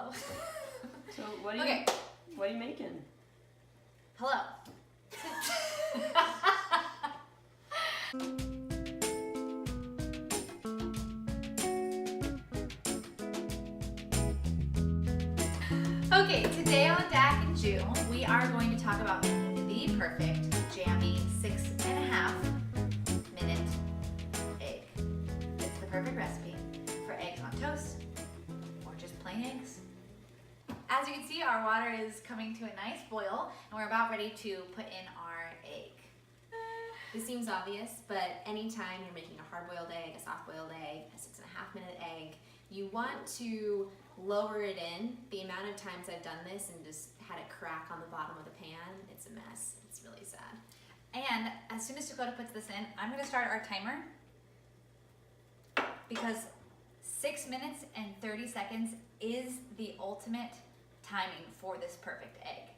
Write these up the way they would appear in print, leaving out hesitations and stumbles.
Hello. So what are you making? Hello. Okay, today on Dak and June, we are going to talk about making the perfect jammy 6.5-minute egg. It's the perfect recipe for eggs on toast or just plain eggs. As you can see, our water is coming to a nice boil and we're about ready to put in our egg. This seems obvious, but anytime you're making a hard-boiled egg, a soft-boiled egg, a 6.5-minute egg, you want to lower it in. The amount of times I've done this and just had a crack on the bottom of the pan, it's a mess. It's really sad. And as soon as Dakota puts this in, I'm gonna start our timer because 6 minutes and 30 seconds is the ultimate timing for this perfect egg.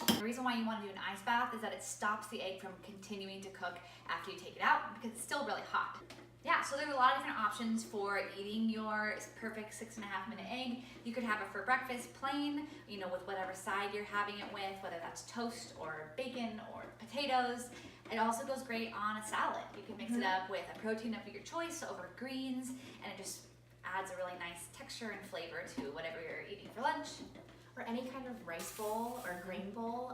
The reason why you want to do an ice bath is that it stops the egg from continuing to cook after you take it out because it's still really hot. Yeah, so there's a lot of different options for eating your perfect 6.5-minute egg. You could have it for breakfast plain, you know, with whatever side you're having it with, whether that's toast or bacon or potatoes. It also goes great on a salad. You can mix it up with a protein of your choice over greens, and it just adds a really nice texture and flavor to whatever you're eating for lunch. Or any kind of rice bowl or grain bowl.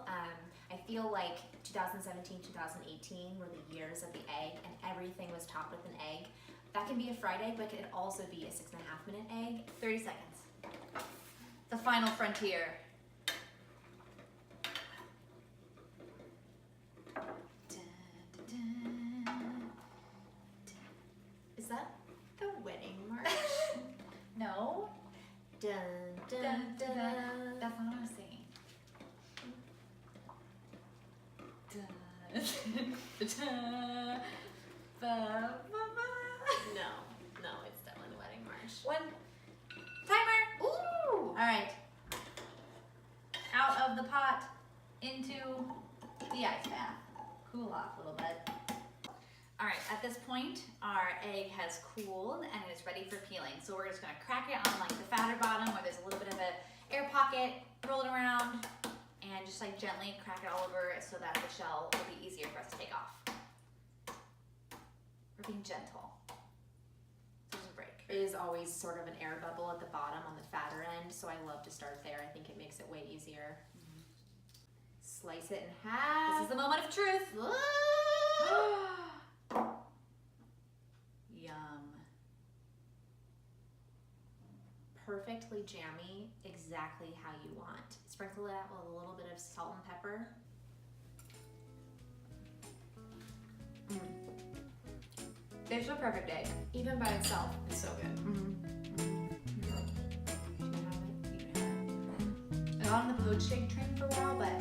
I feel like 2017, 2018 were the years of the egg and everything was topped with an egg. That can be a fried egg, but it could also be a 6.5-minute egg. 30 seconds. The final frontier. Is that the wedding march? No. Dun, dun, Dun, dun, dun, dun. That's not what I was saying. No, it's definitely the wedding march. One timer. Ooh! All right. Out of the pot into the ice bath. Cool off a little bit. All right, at this point, our egg has cooled and it is ready for peeling. So we're just gonna crack it on like the fatter bottom where there's a little bit of an air pocket, roll it around, and just like gently crack it all over so that the shell will be easier for us to take off. We're being gentle. There's a break. It is always sort of an air bubble at the bottom on the fatter end, so I love to start there. I think it makes it way easier. Slice it in half. This is the moment of truth. Yum. Perfectly jammy, exactly how you want. Sprinkle it out with a little bit of salt and pepper. It's a perfect egg. Even by itself, it's so good. I got on the poaching train for a while, but